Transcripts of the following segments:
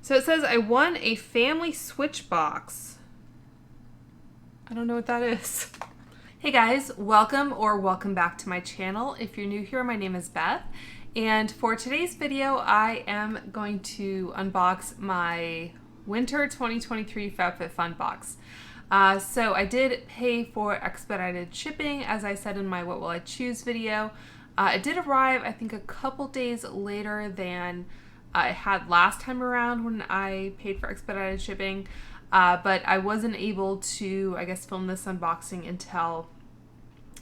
So it says I won a family switch box. I don't know what that is. Hey guys, welcome back to my channel. If you're new here, my name is Beth. And for today's video, I am going to unbox my Winter 2023 FabFitFun box. So I did pay for expedited shipping, as I said in my What Will I Choose video. It did arrive, I think, a couple days later than I had last time around when I paid for expedited shipping. But I wasn't able to, I guess, film this unboxing until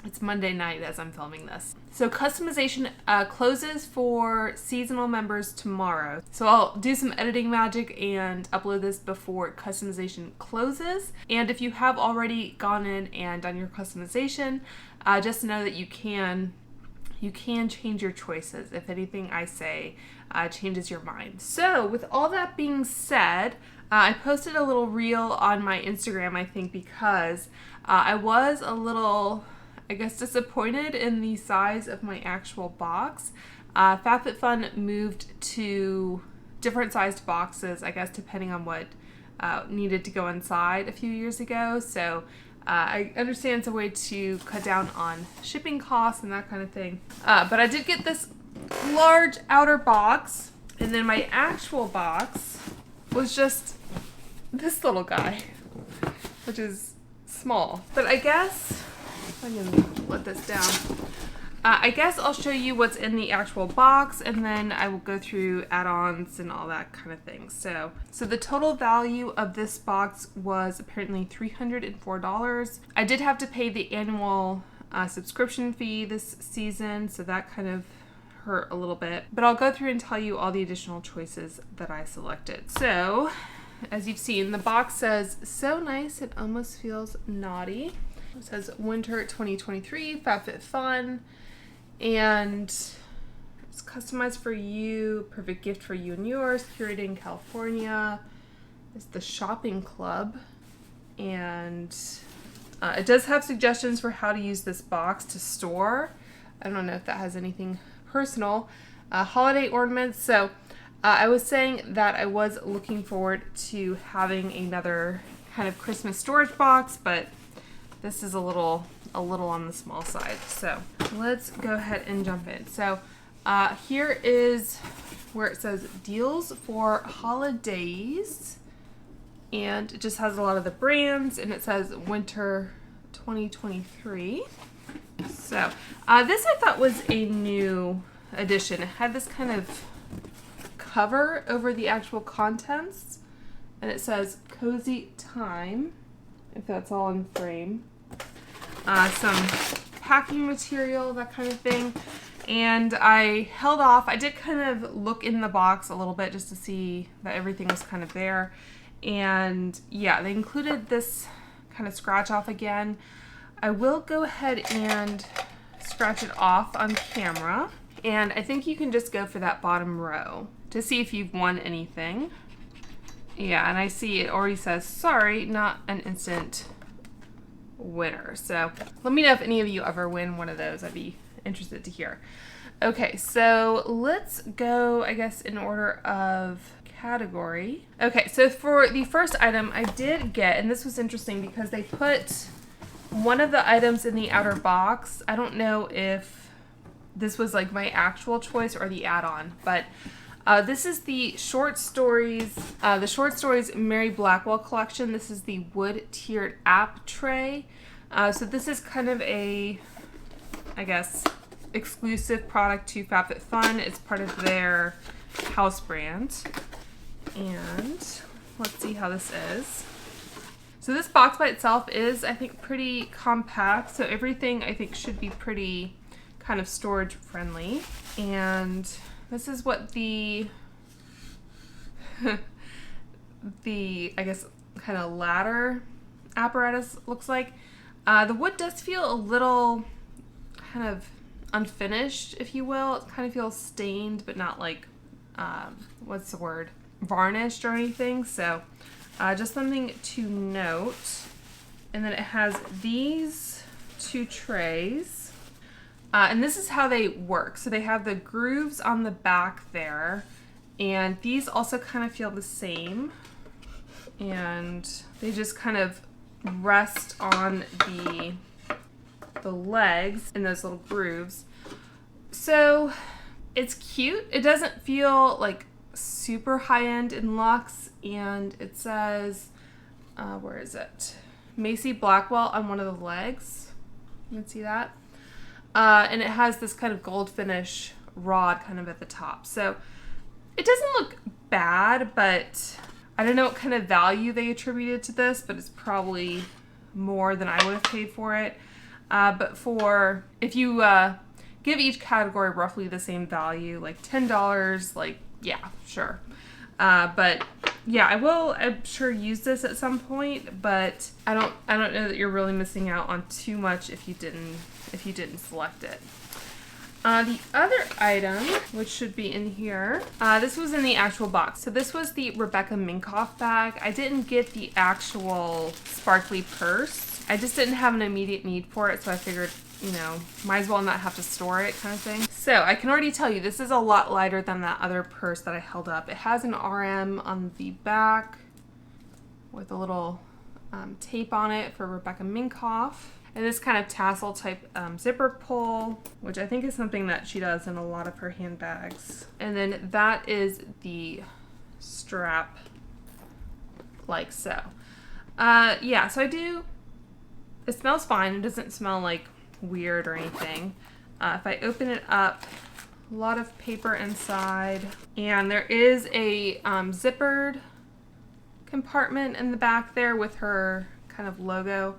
it's Monday night as I'm filming this. So customization closes for seasonal members tomorrow. So I'll do some editing magic and upload this before customization closes. And if you have already gone in and done your customization, just know that you can change your choices if anything I say changes your mind. So with all that being said, I posted a little reel on my Instagram, I think, because I was a little, I guess, disappointed in the size of my actual box. FabFitFun moved to different sized boxes, I guess, depending on what needed to go inside a few years ago. So I understand it's a way to cut down on shipping costs and that kind of thing. But I did get this large outer box, and then my actual box was just this little guy, which is small. But I guess, I'm gonna let this down. I guess I'll show you what's in the actual box, and then I will go through add-ons and all that kind of thing. So the total value of this box was apparently $304. I did have to pay the annual subscription fee this season, so that kind of hurt a little bit. But I'll go through and tell you all the additional choices that I selected. So, as you've seen, the box says, "So nice it almost feels naughty." It says Winter 2023 FabFitFun, and it's customized for you, perfect gift for you and yours, curated in California. It's the shopping club, and it does have suggestions for how to use this box to store. I don't know if that has anything personal. Holiday ornaments. So I was saying that I was looking forward to having another kind of Christmas storage box, but this is a little on the small side. So let's go ahead and jump in. So here is where it says deals for holidays, and it just has a lot of the brands, and it says Winter 2023. So this I thought was a new addition. It had this kind of cover over the actual contents, and it says Cozy Time, if that's all in frame. Some packing material, that kind of thing. And I held off. I did kind of look in the box a little bit just to see that everything was kind of there. And yeah, they included this kind of scratch off again. I will go ahead and scratch it off on camera. And I think you can just go for that bottom row to see if you've won anything. Yeah, and I see it already says, sorry, not an instant winner. So let me know if any of you ever win one of those. I'd be interested to hear. Okay, so let's go, I guess, in order of category. Okay, so for the first item I did get, and this was interesting because they put one of the items in the outer box. I don't know if this was like my actual choice or the add-on, but this is the short stories Mary Blackwell collection. This is the wood tiered app tray. So this is kind of a, I guess, exclusive product to FabFitFun. It's part of their house brand. And let's see how this is. So this box by itself is, I think, pretty compact. So everything, I think, should be pretty kind of storage friendly. And this is what the I guess, kind of ladder apparatus looks like. The wood does feel a little kind of unfinished, if you will. It kind of feels stained, but not like, what's the word? Varnished or anything. So just something to note. And then it has these two trays. And this is how they work. So they have the grooves on the back there, And these also kind of feel the same. And they just kind of rest on the legs in those little grooves. So it's cute. It doesn't feel like super high-end in luxe, and it says, where is it? Macy Blackwell on one of the legs. You can see that. And it has this kind of gold finish rod kind of at the top. So it doesn't look bad, but I don't know what kind of value they attributed to this, but it's probably more than I would have paid for it. But for, if you give each category roughly the same value, like $10, like, yeah, sure. But yeah, I will, I'm sure, use this at some point, but I don't know that you're really missing out on too much if you didn't select it. The other item, which should be in here, this was in the actual box. So this was the Rebecca Minkoff bag. I didn't get the actual sparkly purse. I just didn't have an immediate need for it, so I figured, you know, might as well not have to store it kind of thing. So I can already tell you this is a lot lighter than that other purse that I held up. It has an RM on the back with a little tape on it for Rebecca Minkoff. And this kind of tassel type zipper pull, which I think is something that she does in a lot of her handbags. And then that is the strap, like so. Yeah, so it smells fine. It doesn't smell like weird or anything. If I open it up, a lot of paper inside, and there is a zippered compartment in the back there with her kind of logo.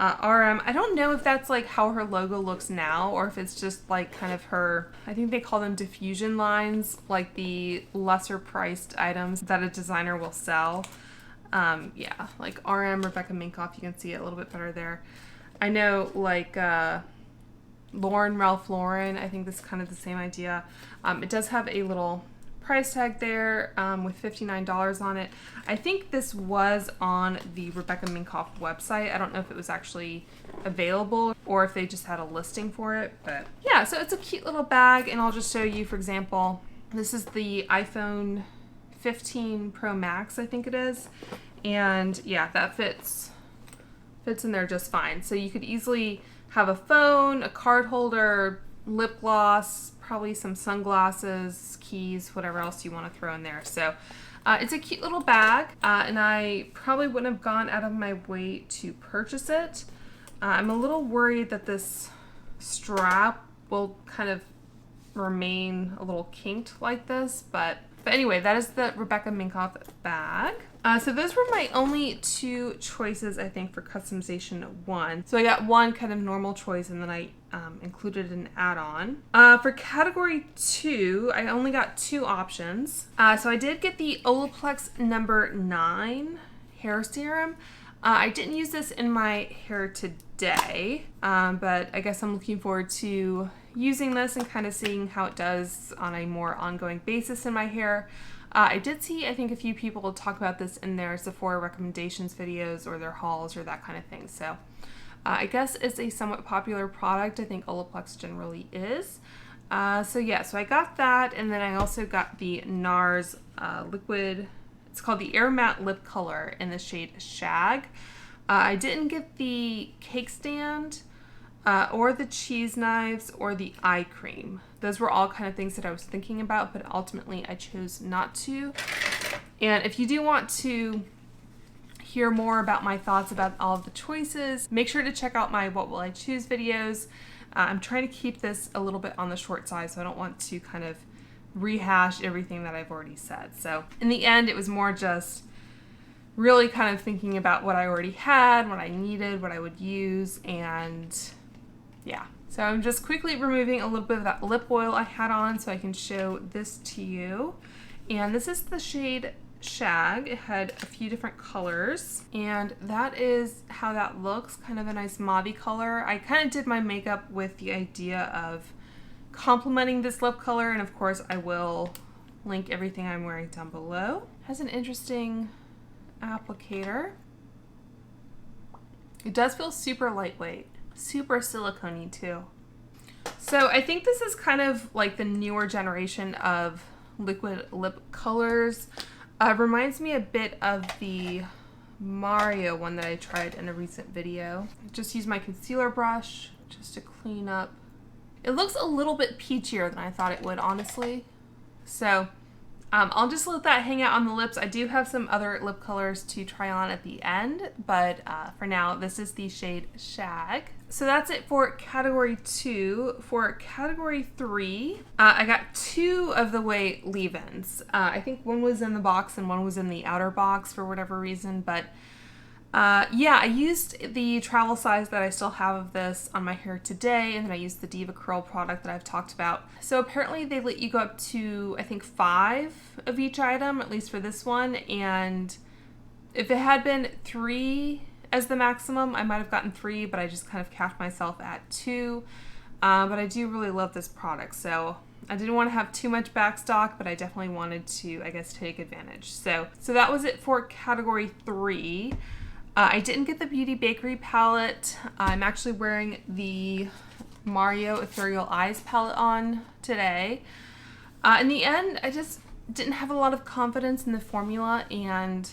RM, I don't know if that's like how her logo looks now, or if it's just like kind of her, I think they call them diffusion lines, like the lesser priced items that a designer will sell. Yeah, like RM, Rebecca Minkoff, you can see it a little bit better there. I know like Ralph Lauren, I think this is kind of the same idea. It does have a little price tag there with $59 on it. I think this was on the Rebecca Minkoff website. I don't know if it was actually available or if they just had a listing for it, but yeah, so it's a cute little bag, and I'll just show you, for example, this is the iPhone 15 Pro Max, I think it is, and yeah, that fits in there just fine. So you could easily have a phone, a card holder, lip gloss, probably some sunglasses, keys, whatever else you want to throw in there. So it's a cute little bag, and I probably wouldn't have gone out of my way to purchase it. I'm a little worried that this strap will kind of remain a little kinked like this, but anyway, that is the Rebecca Minkoff bag. So those were my only two choices, I think, for customization 1. So I got one kind of normal choice, and then I included an add-on. For category 2, I only got 2 options. So I did get the Olaplex number 9 hair serum. I didn't use this in my hair today, but I guess I'm looking forward to using this and kind of seeing how it does on a more ongoing basis in my hair. I did see, I think, a few people talk about this in their Sephora recommendations videos or their hauls or that kind of thing. So I guess it's a somewhat popular product. I think Olaplex generally is. So yeah, so I got that, and then I also got the NARS liquid. It's called the Air Matte Lip Color in the shade Shag. I didn't get the cake stand or the cheese knives or the eye cream. Those were all kind of things that I was thinking about, but ultimately I chose not to. And if you do want to hear more about my thoughts about all of the choices, make sure to check out my What Will I Choose videos. I'm trying to keep this a little bit on the short side, so I don't want to kind of rehash everything that I've already said. So in the end, it was more just really kind of thinking about what I already had, what I needed, what I would use, and yeah. So I'm just quickly removing a little bit of that lip oil I had on so I can show this to you. And this is the shade Shag. It had a few different colors, and that is how that looks, kind of a nice mauve color. I kind of did my makeup with the idea of complementing this lip color, and of course I will link everything I'm wearing down below. It has an interesting applicator. It does feel super lightweight, super silicone-y too. So I think this is kind of like the newer generation of liquid lip colors. Reminds me a bit of the Mario one that I tried in a recent video. Just use my concealer brush just to clean up. It looks a little bit peachier than I thought it would, honestly. So I'll just let that hang out on the lips. I do have some other lip colors to try on at the end, but for now, this is the shade Shag. So that's it for category 2. For category 3, I got 2 of the way leave-ins. I think one was in the box and one was in the outer box for whatever reason, but yeah, I used the travel size that I still have of this on my hair today, and then I used the Diva Curl product that I've talked about. So apparently they let you go up to, I think, 5 of each item, at least for this one, and if it had been 3 as the maximum, I might have gotten 3, but I just kind of capped myself at 2. But I do really love this product, so I didn't want to have too much back stock, but I definitely wanted to, I guess, take advantage. So that was it for category 3. I didn't get the Beauty Bakery palette. I'm actually wearing the Mario Ethereal Eyes palette on today. In the end, I just didn't have a lot of confidence in the formula, and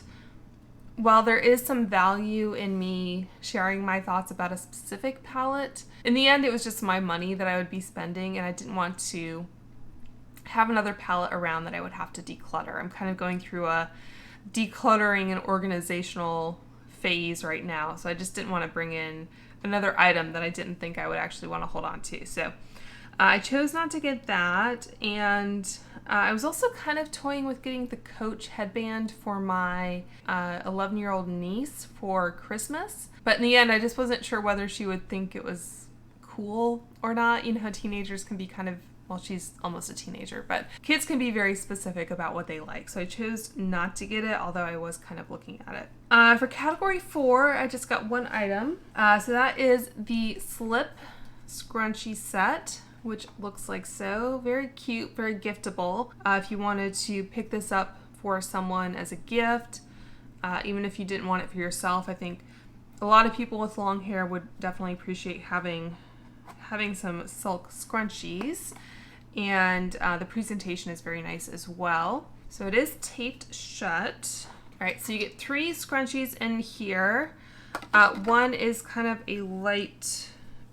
while there is some value in me sharing my thoughts about a specific palette, in the end it was just my money that I would be spending, and I didn't want to have another palette around that I would have to declutter. I'm kind of going through a decluttering and organizational phase right now, so I just didn't want to bring in another item that I didn't think I would actually want to hold on to. So I chose not to get that, and I was also kind of toying with getting the Coach headband for my 11-year-old niece for Christmas, but in the end I just wasn't sure whether she would think it was cool or not. You know how teenagers can be kind of, well, she's almost a teenager, but kids can be very specific about what they like. So I chose not to get it, although I was kind of looking at it. For category 4, I just got one item. So that is the Slip Scrunchie set, which looks like so. Very cute, very giftable. If you wanted to pick this up for someone as a gift, even if you didn't want it for yourself, I think a lot of people with long hair would definitely appreciate having some silk scrunchies. And the presentation is very nice as well. So it is taped shut. All right, so you get 3 scrunchies in here. One is kind of a light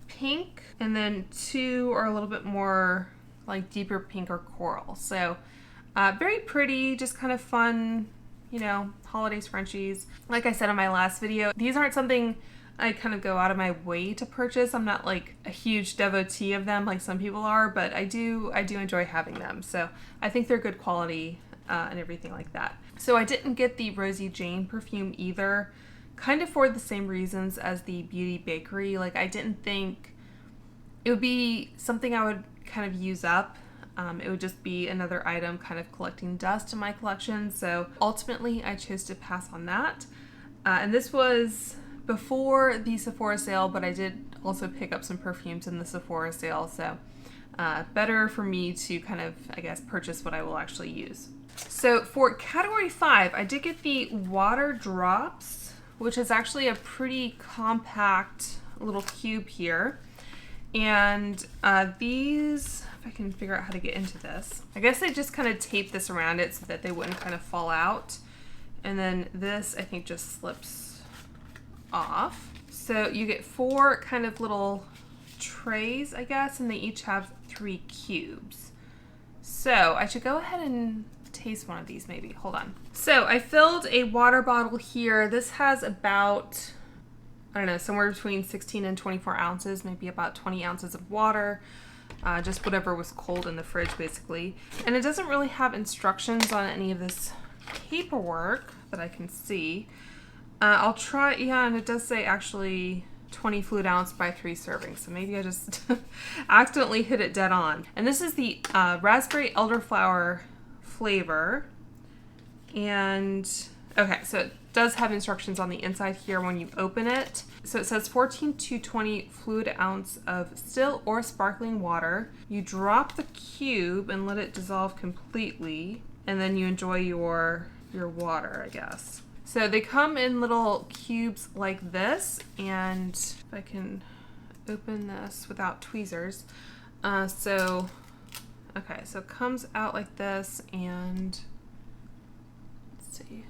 pink, and then 2 are a little bit more like deeper pink or coral. So very pretty, just kind of fun, you know, holiday scrunchies. Like I said in my last video, these aren't something I kind of go out of my way to purchase. I'm not like a huge devotee of them like some people are, but I do enjoy having them. So I think they're good quality and everything like that. So I didn't get the Rosie Jane perfume either, kind of for the same reasons as the Beauty Bakery. Like, I didn't think it would be something I would kind of use up. It would just be another item kind of collecting dust in my collection. So ultimately I chose to pass on that. And this was before the Sephora sale, but I did also pick up some perfumes in the Sephora sale, so better for me to kind of, I guess, purchase what I will actually use. So for category 5, I did get the Water Drops, which is actually a pretty compact little cube here. And these, if I can figure out how to get into this, I guess I just kind of taped this around it so that they wouldn't kind of fall out. And then this, I think, just slips off. So you get 4 kind of little trays, I guess, and they each have 3 cubes. So I should go ahead and taste one of these maybe. Hold on. So I filled a water bottle here. This has about, I don't know, somewhere between 16 and 24 ounces, maybe about 20 ounces of water. Just whatever was cold in the fridge, basically. And it doesn't really have instructions on any of this paperwork that I can see. I'll try, yeah, and it does say actually 20 fluid ounce by 3 servings, so maybe I just accidentally hit it dead on. And this is the raspberry elderflower flavor. And, okay, so it does have instructions on the inside here when you open it. So it says 14 to 20 fluid ounce of still or sparkling water. You drop the cube and let it dissolve completely, and then you enjoy your water, I guess. So they come in little cubes like this, and if I can open this without tweezers. Okay, Okay, so it comes out like this, and let's see.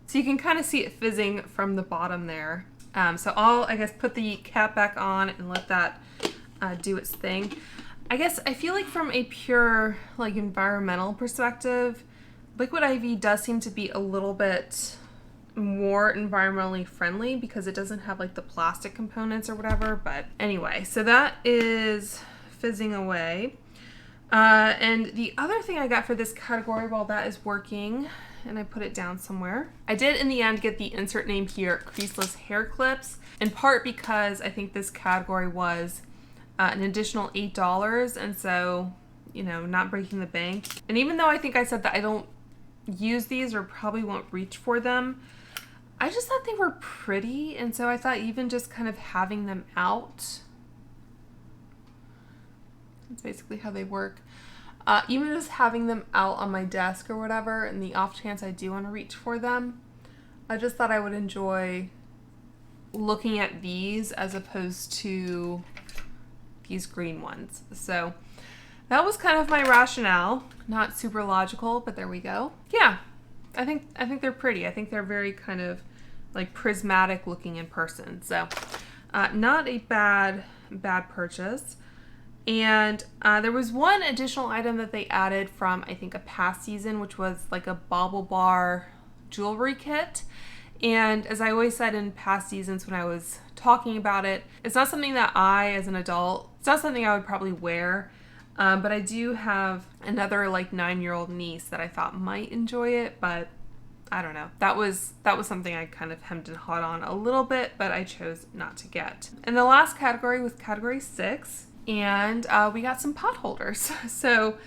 So you can kind of see it fizzing from the bottom there. So I'll, I guess, put the cap back on and let that do its thing. I guess I feel like from a pure like environmental perspective, Liquid IV does seem to be a little bit more environmentally friendly because it doesn't have like the plastic components or whatever. But anyway, so that is fizzing away. And the other thing I got for this category while that is working, and I put it down somewhere, I did in the end get the insert name here, creaseless hair clips, in part because I think this category was an additional $8, and so, you know, not breaking the bank. And even though I think I said that I don't use these or probably won't reach for them, I just thought they were pretty, and so I thought even just kind of having them out, that's basically how they work. Even just having them out on my desk or whatever, in the off chance I do want to reach for them, I just thought I would enjoy looking at these as opposed to these green ones. So that was kind of my rationale. Not super logical, but there we go. Yeah, I think they're pretty. I think they're very kind of like prismatic looking in person. So not a bad purchase. And there was one additional item that they added from, I think, a past season, which was like a bauble bar jewelry kit. And as I always said in past seasons when I was talking about it, it's not something that I, as an adult, it's not something I would probably wear. But I do have another like 9-year-old niece that I thought might enjoy it, but I don't know. That was something I kind of hemmed and hawed on a little bit, but I chose not to get. And the last category was category 6. And we got some pot holders. So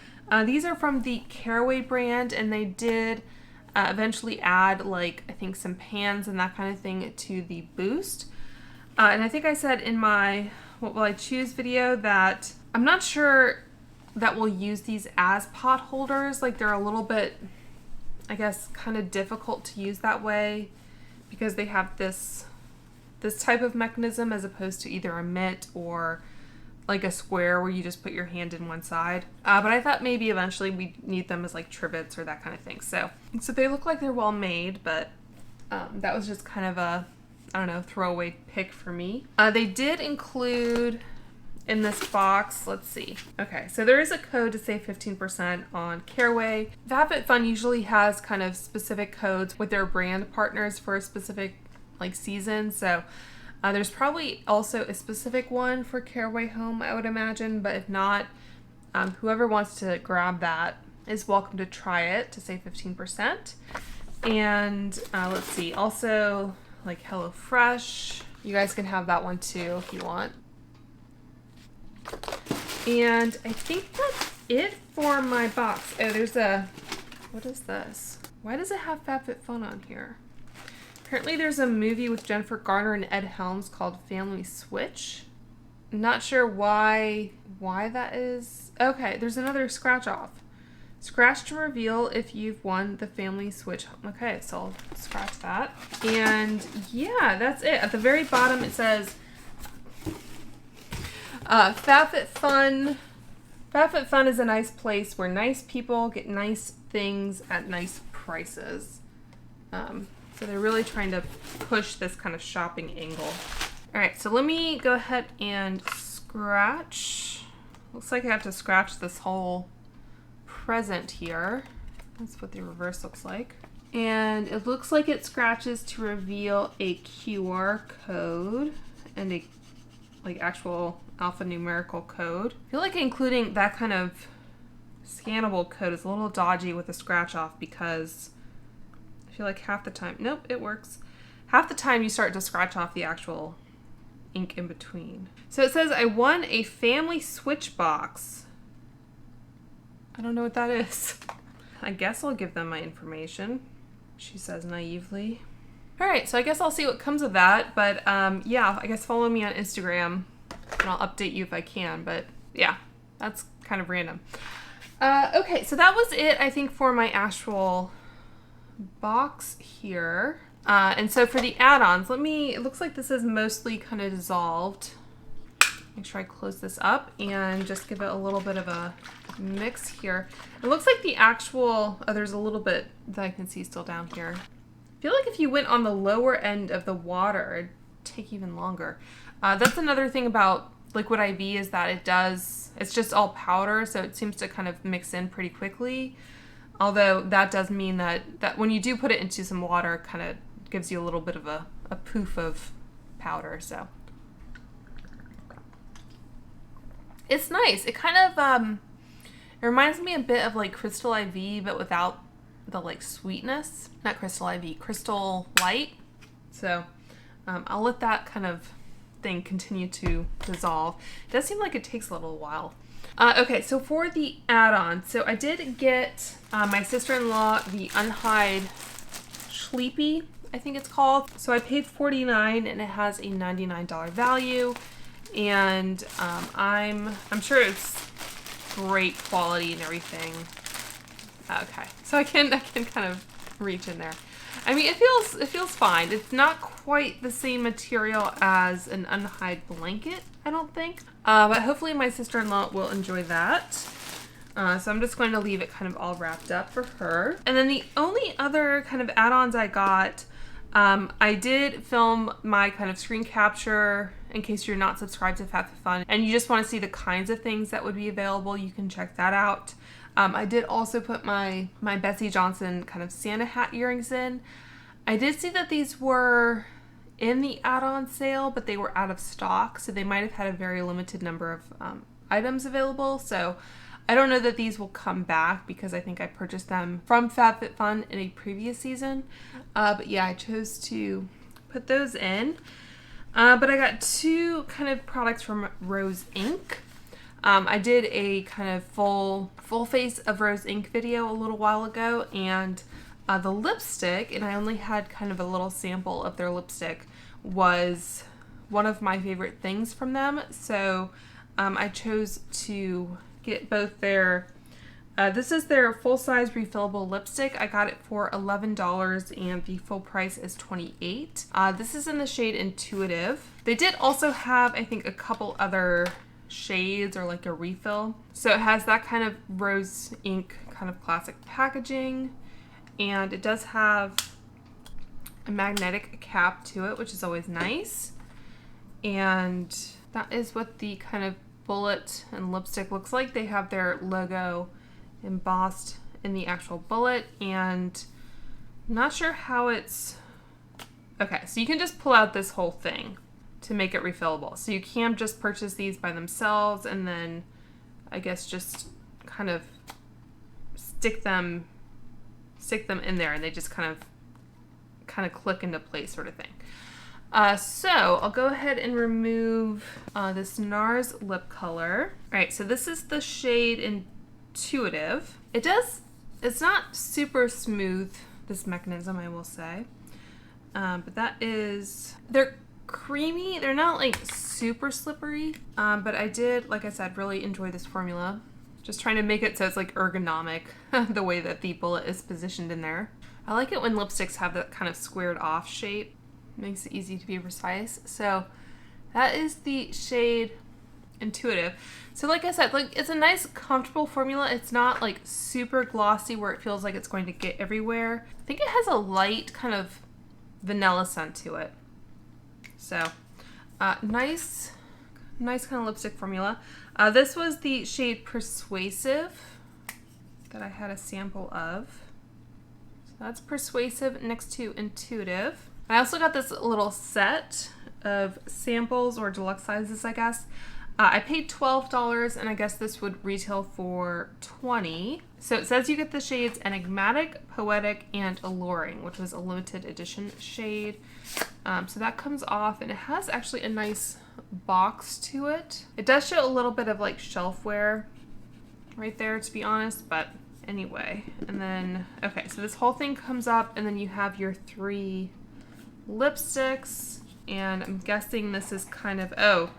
these are from the Caraway brand, and they did eventually add, like, I think some pans and that kind of thing to the Boost. And I think I said in my What Will I Choose video that I'm not sure that we'll use these as pot holders. Like, they're a little bit, I guess, kind of difficult to use that way because they have this type of mechanism as opposed to either a mitt or like a square where you just put your hand in one side. But I thought maybe eventually we'd need them as like trivets or that kind of thing. So they look like they're well made, but that was just kind of a, I don't know, throwaway pick for me. They did include in this box, let's see. Okay, so there is a code to save 15% on Caraway. FabFitFun usually has kind of specific codes with their brand partners for a specific like season. So there's probably also a specific one for Caraway Home, I would imagine, but if not, whoever wants to grab that is welcome to try it to save 15%. And let's see, also like HelloFresh, you guys can have that one too if you want. And I think that's it for my box. Oh, there's a, what is this? Why does it have FabFitFun on here? Apparently there's a movie with Jennifer Garner and Ed Helms called Family Switch. Not sure why that is. Okay, there's another scratch off. Scratch to reveal if you've won the Family Switch. Okay, so I'll scratch that. And yeah, that's it. At the very bottom it says FabFitFun. FabFitFun is a nice place where nice people get nice things at nice prices. So they're really trying to push this kind of shopping angle. All right, so let me go ahead and scratch. Looks like I have to scratch this whole present here. That's what the reverse looks like. And it looks like it scratches to reveal a QR code and a like actual alphanumerical code. I feel like including that kind of scannable code is a little dodgy with a scratch off because I feel like half the time, nope, it works. Half the time you start to scratch off the actual ink in between. So it says I won a family switch box. I don't know what that is. I guess I'll give them my information, she says naively. All right, so I guess I'll see what comes of that. But yeah, I guess follow me on Instagram and I'll update you if I can. But yeah, that's kind of random. Okay, so that was it, I think, for my actual box here. And so for the add-ons, it looks like this is mostly kind of dissolved. Make sure I close this up and just give it a little bit of a mix here. It looks like the actual, oh, there's a little bit that I can see still down here. I feel like if you went on the lower end of the water, it'd take even longer. That's another thing about Liquid IV is that it's just all powder, so it seems to kind of mix in pretty quickly. Although that does mean that when you do put it into some water, it kind of gives you a little bit of a poof of powder, so. It's nice. It kind of, it reminds me a bit of like Crystal IV, but without the like sweetness. Not Crystal IV, Crystal Light. So I'll let that kind of thing continue to dissolve. It does seem like it takes a little while. Okay, so for the add-on, so I did get my sister-in-law the Unhide Sleepy, I think it's called. So I paid $49 and it has a $99 value. And I'm sure it's great quality and everything. Okay, so I can kind of reach in there. I mean, it feels fine. It's not quite the same material as an Unhide blanket, I don't think. But hopefully my sister-in-law will enjoy that. So I'm just going to leave it kind of all wrapped up for her. And then the only other kind of add-ons I got, I did film my kind of screen capture in case you're not subscribed to FabFitFun and you just want to see the kinds of things that would be available. You can check that out. I did also put my Betsy Johnson kind of Santa hat earrings in. I did see that these were in the add-on sale, but they were out of stock, so they might have had a very limited number of items available. So I don't know that these will come back because I think I purchased them from FabFitFun in a previous season. But yeah, I chose to put those in. But I got two kind of products from Rose Inc. I did a kind of full face of Rose Inc. video a little while ago, and the lipstick, and I only had kind of a little sample of their lipstick, was one of my favorite things from them. So I chose to get both their, this is their full-size refillable lipstick. I got it for $11 and the full price is $28. This is in the shade Intuitive. They did also have, I think, a couple other shades or like a refill. So it has that kind of Rose Inc. kind of classic packaging, and it does have a magnetic cap to it, which is always nice. And that is what the kind of bullet and lipstick looks like. They have their logo embossed in the actual bullet, and I'm not sure how it's, okay, so you can just pull out this whole thing to make it refillable. So you can just purchase these by themselves and then I guess just kind of stick them in there and they just kind of click into place, sort of thing. So I'll go ahead and remove this NARS lip color. All right, so this is the shade Intuitive. It's not super smooth, this mechanism, I will say. But that is, they're creamy. They're not like super slippery, but I did, like I said, really enjoy this formula. Just trying to make it so it's like ergonomic, the way that the bullet is positioned in there. I like it when lipsticks have that kind of squared off shape. Makes it easy to be precise. So that is the shade Intuitive. So like I said, like it's a nice comfortable formula. It's not like super glossy where it feels like it's going to get everywhere. I think it has a light kind of vanilla scent to it. So nice kind of lipstick formula. This was the shade Persuasive that I had a sample of. So that's Persuasive next to Intuitive. I also got this little set of samples, or deluxe sizes, I guess. I paid $12 and I guess this would retail for $20. So it says you get the shades Enigmatic, Poetic, and Alluring, which was a limited edition shade. So that comes off and it has actually a nice box to it. It does show a little bit of like shelfware right there, to be honest, but anyway. And then, okay, so this whole thing comes up and then you have your 3 lipsticks, and I'm guessing this is kind of, oh,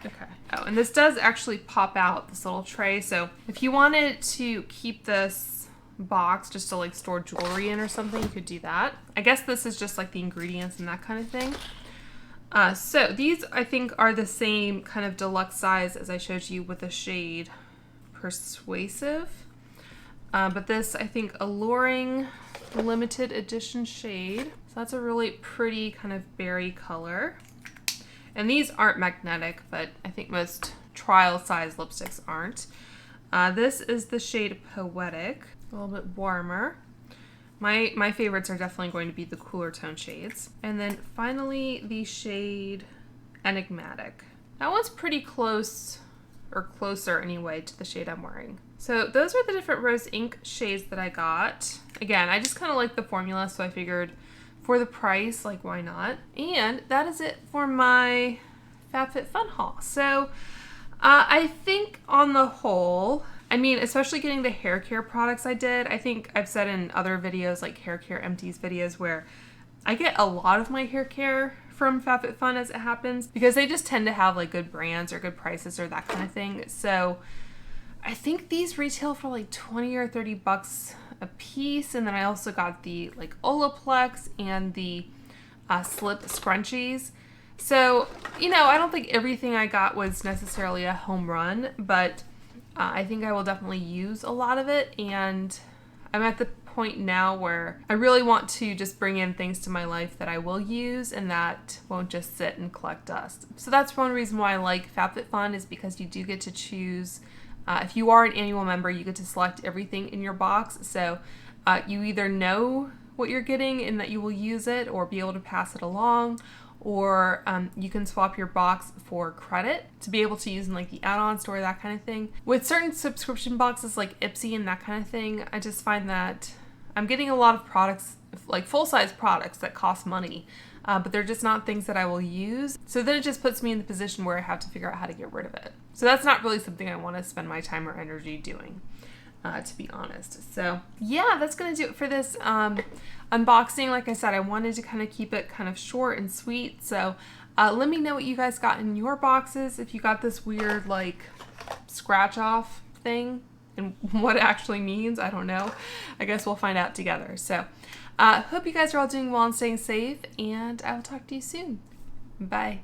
okay. Oh, and this does actually pop out, this little tray. So if you wanted to keep this box just to like store jewelry in or something, you could do that. I guess this is just like the ingredients and that kind of thing. So these I think are the same kind of deluxe size as I showed you with the shade Persuasive. But this, I think, Alluring limited edition shade. So that's a really pretty kind of berry color. And these aren't magnetic, but I think most trial size lipsticks aren't. This is the shade Poetic, a little bit warmer. My favorites are definitely going to be the cooler tone shades. And then finally the shade Enigmatic. That one's pretty close, or closer anyway, to the shade I'm wearing. So those are the different Rose Ink shades that I got. Again, I just kind of like the formula, so I figured for the price, like, why not? And that is it for my FabFitFun haul. So I think on the whole, I mean, especially getting the hair care products I did, I think I've said in other videos, like hair care empties videos, where I get a lot of my hair care from FabFitFun as it happens, because they just tend to have like good brands or good prices or that kind of thing. So I think these retail for like 20 or 30 bucks a piece. And then I also got the like Olaplex and the slip scrunchies. So, you know, I don't think everything I got was necessarily a home run, but I think I will definitely use a lot of it. And I'm at the point now where I really want to just bring in things to my life that I will use and that won't just sit and collect dust. So that's one reason why I like FabFitFun, is because you do get to choose. If you are an annual member, you get to select everything in your box. So you either know what you're getting and that you will use it or be able to pass it along, or you can swap your box for credit to be able to use in like the add-on store, that kind of thing. With certain subscription boxes like Ipsy and that kind of thing, I just find that I'm getting a lot of products, like full-size products that cost money, but they're just not things that I will use. So then it just puts me in the position where I have to figure out how to get rid of it. So that's not really something I want to spend my time or energy doing, to be honest. So yeah, that's going to do it for this unboxing. Like I said, I wanted to kind of keep it kind of short and sweet. So let me know what you guys got in your boxes. If you got this weird like scratch off thing and what it actually means, I don't know. I guess we'll find out together. So hope you guys are all doing well and staying safe, and I will talk to you soon. Bye.